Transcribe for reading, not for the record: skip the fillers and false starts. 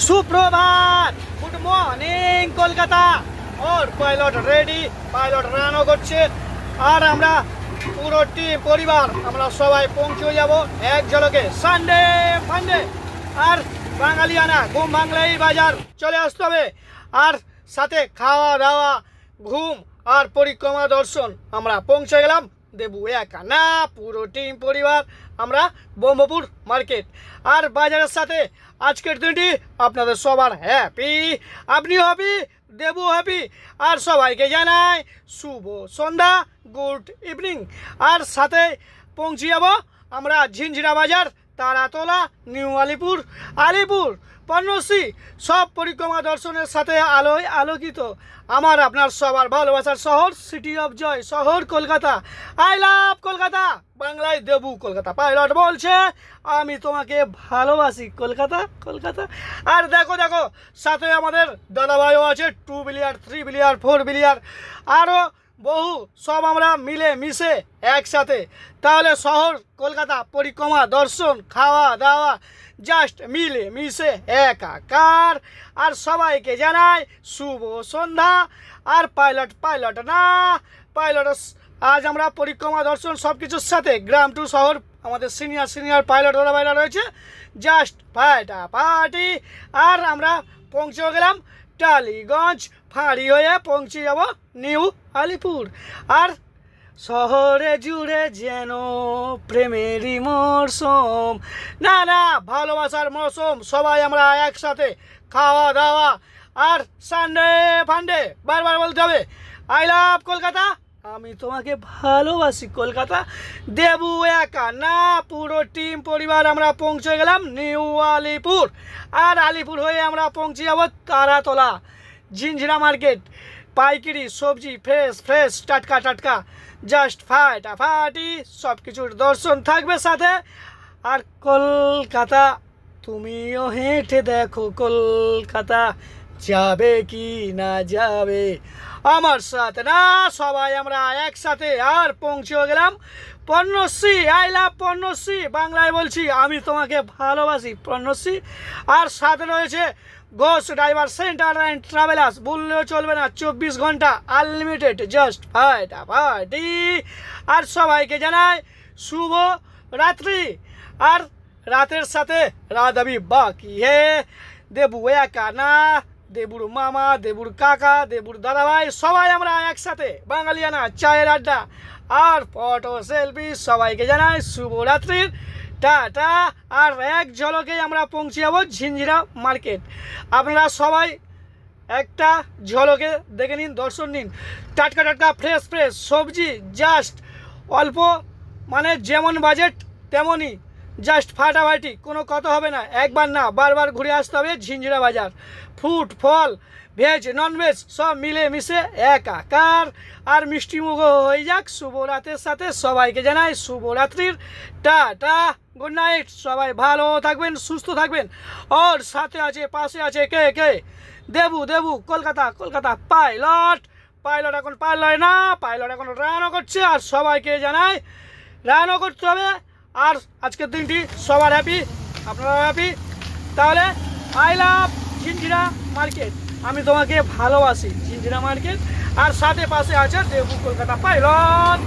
সুপ্রভাত, good morning Kolkata. ওর pilot ready, pilot রানও করছে, আর আমরা পুরো টিম পরিবার আমরা সবাই পৌঁছে যাব এক ঝলকে সানডে ফান্ডে। আর বাঙালিয়ানা ঘুম ভাঙলেই বাজার চলে আসতে হবে, আর সাথে খাওয়া দাওয়া, ঘুম আর পরিক্রমা দর্শন। আমরা পৌঁছে গেলাম দেবু একা না, পুরো টিম পরিবার আমরা ব্রহ্মপুর মার্কেট। আর বাজারের সাথে আজকের দিনটি আপনাদের সবার হ্যাপি, আপনিও হ্যাপি, দেবু হ্যাপি। আর সবাইকে জানাই শুভ সন্ধ্যা, গুড ইভিনিং। আর সাথে পৌঁছে যাব আমরা ঝিঞ্ঝিরা বাজার, তারাতলা, নিউ আলিপুর, আলিপুর পণ্যশ্রী, সব পরিক্রমা দর্শনের সাথে আলোয় আলোকিত আমার আপনার সবার ভালোবাসার শহর, সিটি অফ জয় শহর কলকাতা। আই লাভ কলকাতা, বাংলায় দেবু কলকাতা পাইলট বলছে আমি তোমাকে ভালোবাসি কলকাতা কলকাতা। আর দেখো দেখো সাথে আমাদের দাদাভাইও আছে, 2 বিলার, 3 বিলার, 4 বিলার, আরও বহু, সব আমরা মিলে মিশে একসাথে। তাহলে শহর কলকাতা পরিক্রমা দর্শন, খাওয়া দাওয়া জাস্ট মিলে মিশে একাকার। আর সবাইকে জানাই শুভ সন্ধ্যা। আর পাইলট না, পাইলট আজ আমরা পরিক্রমা দর্শন সব কিছুর সাথে গ্রাম টু শহর আমাদের সিনিয়র পাইলট দাদাভাইরা রয়েছে, জাস্ট ফাটাফাটি। আর আমরা পৌঁছে গেলাম টালিগঞ্জ, ফাঁড়ি হয়ে পৌঁছে যাব নিউ আলিপুর। আর শহরে জুড়ে যেন প্রেমেরই মরশুম, না না ভালোবাসার মরশুম। সবাই আমরা একসাথে খাওয়া দাওয়া আর সানডে ফান্ডে, বারবার বলতে হবে আই লাভ কলকাতা, আমি তোমাকে ভালোবাসি কলকাতা। দেবু একা না, পুরো টিম পরিবার আমরা পৌঁছে গেলাম নিউ আলিপুর। আর আলিপুর হয়ে আমরা পৌঁছে যাব তারাতলা ঝিঞ্ঝিরা মার্কেট। পাইকারি সবজি ফ্রেশ ফ্রেশ, টাটকা টাটকা, জাস্ট ফাটাফাটি, সব কিছুর দর্শন থাকবে সাথে। আর কলকাতা তুমিও হেঁটে দেখো কলকাতা, যাবে কি না যাবে আমার সাথে না, সবাই আমরা একসাথে। আর পৌঁছে গেলাম পণ্যশ্রী, আই লাভ পণ্যশ্রী, বাংলায় বলছি আমি তোমাকে ভালোবাসি পণ্যশ্রী। আর সাথে রয়েছে Ghosh driver centre and travellers, বললেও চলবে না, 24 ঘন্টা আনলিমিটেড, জাস্ট ফাটাফাটি। আর সবাইকে জানাই শুভ রাত্রি। আর রাতের সাথে রাত আবি বাকি হে, দেবু একা না, দেবুর মামা, দেবুর কাকা, দেবুর দাদাভাই, সবাই আমরা একসাথে বাঙালিয়ানা চায়ের আড্ডা আর ফটো সেলফি। সবাইকে জানাই শুভরাত্রির টাটা। আর এক ঝলকেই আমরা পৌঁছে যাব ঝিঞ্ঝিরা মার্কেট। আপনারা সবাই একটা ঝলকে দেখে নিন, দর্শন নিন। টাটকা টাটকা ফ্রেশ ফ্রেশ সবজি, জাস্ট অল্প, মানে যেমন বাজেট তেমনই, জাস্ট ফাটাফাটি, কোনো কথা হবে না, একবার না বারবার ঘুরে আসতে হবে ঝিঞ্ঝিরা বাজার। ফ্রুট ফল, ভেজ ননভেজ সব মিলে মিশে একাকার। আর মিষ্টিমুখ হয়ে যাক শুভরাতের সাথে। সবাইকে জানাই শুভরাত্রির টাটা, গুড নাইট। সবাই ভালো থাকবেন, সুস্থ থাকবেন। ওর সাথে আছে, পাশে আছে কে কে, দেবু দেবু কলকাতা কলকাতা পাইলট। পাইলট এখন পাইলট না, পাইলট এখন রানও করছে। আর সবাইকে জানাই রানও করতে হবে। আর আজকের দিনটি সবার হ্যাপি, আপনারা হ্যাপি। তাহলে আই লাভ ঝিঞ্ঝিরা মার্কেট, আমি তোমাকে ভালোবাসি ঝিঞ্ঝিরা মার্কেট। আর সাথে পাশে আছে দেবু কলকাতা পাইলট।